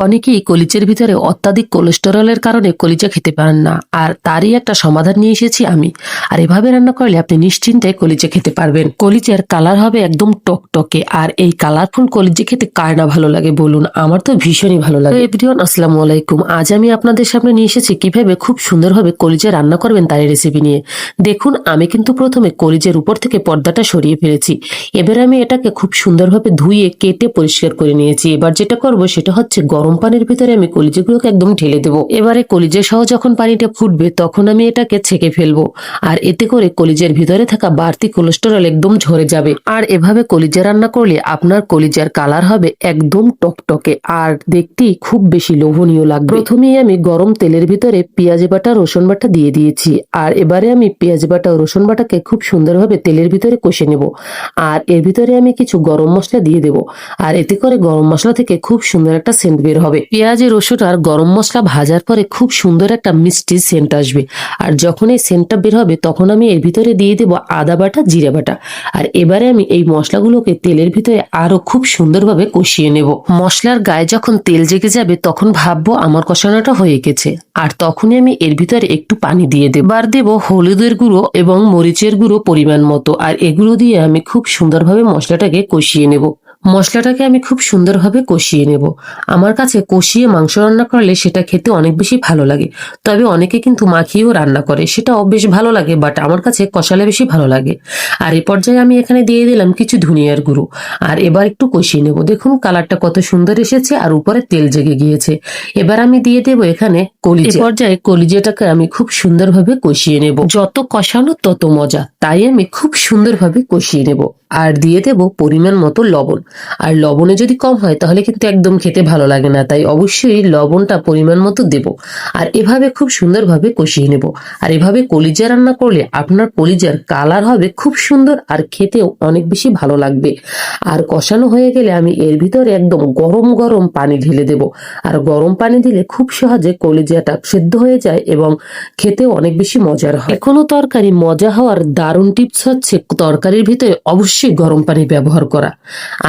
অনেকেই কলিজার ভিতরে অত্যাধিক কোলেস্টেরলের কারণে কলিজা খেতে পারেন না, আর তারই একটা সমাধান নিয়ে এসেছি আমি। আর এভাবে রান্না করলে আপনি নিশ্চিন্তে কলিজা খেতে পারবেন। কলিজার কালার হবে একদম টকটকে, আর এই কালারফুল কলিজা খেতে কার না ভালো লাগে বলুন? আমার তো ভীষণই ভালো লাগে। এভরিওয়ান, আসসালামু আলাইকুম। আজ আমি আপনাদের সামনে নিয়ে এসেছি কিভাবে খুব সুন্দরভাবে কলিজা রান্না করবেন তার রেসিপি নিয়ে। দেখুন, আমি কিন্তু প্রথমে কলিজার উপর থেকে পর্দাটা সরিয়ে ফেলেছি। এবার আমি এটাকে খুব সুন্দরভাবে ধুয়ে কেটে পরিষ্কার করে নিয়েছি। এবার যেটা করবো সেটা হচ্ছে গরম পানির ভিতরে আমি কলিজাগুলোকে একদম ঢেলে দেবো। এবারে কলিজা সহ যখন পানিটা ফুটবে তখন আমি এটাকে ছেঁকে ফেলবো, আর এতে করে কলিজার ভিতরে থাকা বাড়তি কোলেস্টেরল একদম ঝরে যাবে। আর এভাবে কলিজা রান্না করলে আপনার কলিজার কালার হবে একদম টকটকে, আর দেখতেই খুব বেশি লোভনীয় লাগবে। প্রথমেই আমি গরম তেলের ভিতরে পেঁয়াজ বাটা রসুন বাটা দিয়ে দিয়েছি, আর এবারে আমি পেঁয়াজ বাটা ও রসুন বাটাকে খুব সুন্দরভাবে তেলের ভিতরে কষে নেব। আর এর ভিতরে আমি কিছু গরম মশলা দিয়ে দেবো, আর এতে করে গরম মশলা থেকে খুব সুন্দর একটা সেন্ট বের হবে। পেঁয়াজ রসুন আর গরম মশলা ভাজার পরে খুব সুন্দর একটা মিষ্টি সেন্ট আসবে, আর যখন এই সেন্টটা বের হবে তখন আমি এর ভিতরে দিয়ে দেবো আদা বাটা জিরা বাটা। আর এবারে আমি এই মশলাগুলোকে তেলের ভিতরে আরো খুব সুন্দরভাবে কষিয়ে নেব। মশলার গায়ে যখন তেল জেগে যাবে তখন ভাববো আমার কষানোটা হয়ে গেছে, আর তখনই আমি এর ভিতরে একটু পানি দিয়ে দেবো। এবার দেবো হলুদের গুঁড়ো এবং মরিচের গুঁড়ো পরিমাণ মতো, আর এগুলো দিয়ে আমি খুব সুন্দরভাবে মশলাটাকে কষিয়ে নেব। মশলাটাকে আমি খুব সুন্দরভাবে কষিয়ে নেব। আমার কাছে কষিয়ে মাংস রান্না করলে সেটা খেতে অনেক বেশি ভালো লাগে, তবে অনেকে কিন্তু মাখিয়েও রান্না করে, সেটাও বেশ ভালো লাগে, বাট আমার কাছে কষালে বেশি ভালো লাগে। আর এই পর্যায়ে আমি এখানে দিয়ে দিলাম কিছু ধনিয়ার গুঁড়ো, আর এবার একটু কষিয়ে নেব। দেখুন কালারটা কত সুন্দর এসেছে, আর উপরে তেল জেগে গিয়েছে। এবার আমি দিয়ে দেবো এখানে কলিজা। এই পর্যায়ে কলিজাটাকে আমি খুব সুন্দরভাবে কষিয়ে নেব। যত কষানো তত মজা, তাই আমি খুব সুন্দরভাবে কষিয়ে নেব। আর দিয়ে দেব পরিমাণ মতো লবণ। আর লবণে যদি কম হয় তাহলে কিন্তু একদম খেতে ভালো লাগে না, তাই অবশ্যই লবণটা পরিমাণ মতো দেব। আর এভাবে খুব সুন্দরভাবে কষিয়ে নেব। আর এভাবে কলিজা রান্না করলে আপনার কলিজার কালার হবে খুব সুন্দর, আর খেতেও অনেক বেশি ভালো লাগবে। আর কষানো হয়ে গেলে আমি এর ভিতরে একদম গরম গরম পানি ঢেলে দেব। আর গরম পানি দিলে খুব সহজে কলিজাটা সেদ্ধ হয়ে যায় এবং খেতেও অনেক বেশি মজার হয়। এখনো তরকারি মজা হওয়ার দারুণ টিপস হচ্ছে তরকারির ভিতরে অবশ্যই গরম পানি ব্যবহার করা।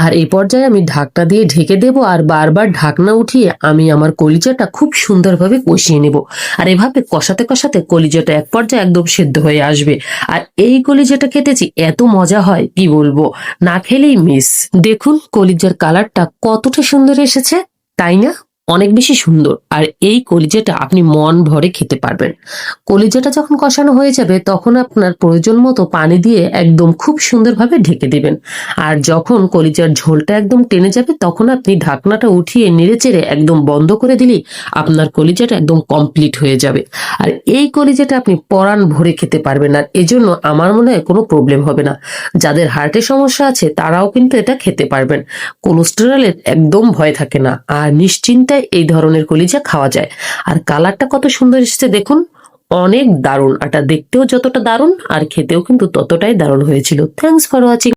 আর এই পর্যায়ে আমি ঢাকনা দিয়ে ঢেকে দেব, আর বারবার ঢাকনা উঠিয়ে আমি আমার কলিজাটা খুব সুন্দরভাবে কষিয়ে নেব। আর এভাবে কষাতে কষাতে কলিজাটা এক পর্যায়ে একদম সেদ্ধ হয়ে আসবে। আর এই কলিজাটা খেতেছি এত মজা হয় কি বলবো, না খেলেই মিস। দেখুন কলিজার কালারটা কতটা সুন্দর এসেছে, তাই না? অনেক বেশি সুন্দর। আর এই কলিজাটা আপনি মন ভরে খেতে পারবেন। কলিজাটা যখন কষানো হয়ে যাবে তখন আপনার প্রয়োজন মতো পানি দিয়ে একদম খুব সুন্দরভাবে ঢেকে দিবেন। আর যখন কলিজার ঝোলটা একদম টেনে যাবে তখন আপনি ঢাকনাটা উঠিয়ে নেড়েচেড়ে একদম বন্ধ করে দিলেই আপনার কলিজাটা একদম কমপ্লিট হয়ে যাবে। আর এই কলিজাটা আপনি পরাণ ভরে খেতে পারবেন, আর এজন্য আমার মনে হয় কোনো প্রবলেম হবে না। যাদের হার্টের সমস্যা আছে তারাও কিন্তু এটা খেতে পারবেন। কোলেস্টেরলের একদম ভয় থাকে না, আর নিশ্চিন্তায় এই ধরনের কলিজা খাওয়া যায়। আর কালারটা কত সুন্দর এসেছে দেখুন, অনেক দারুণ। এটা দেখতেও যতটা দারুণ আর খেতেও কিন্তু ততটাই দারুণ হয়েছিল। Thanks for watching.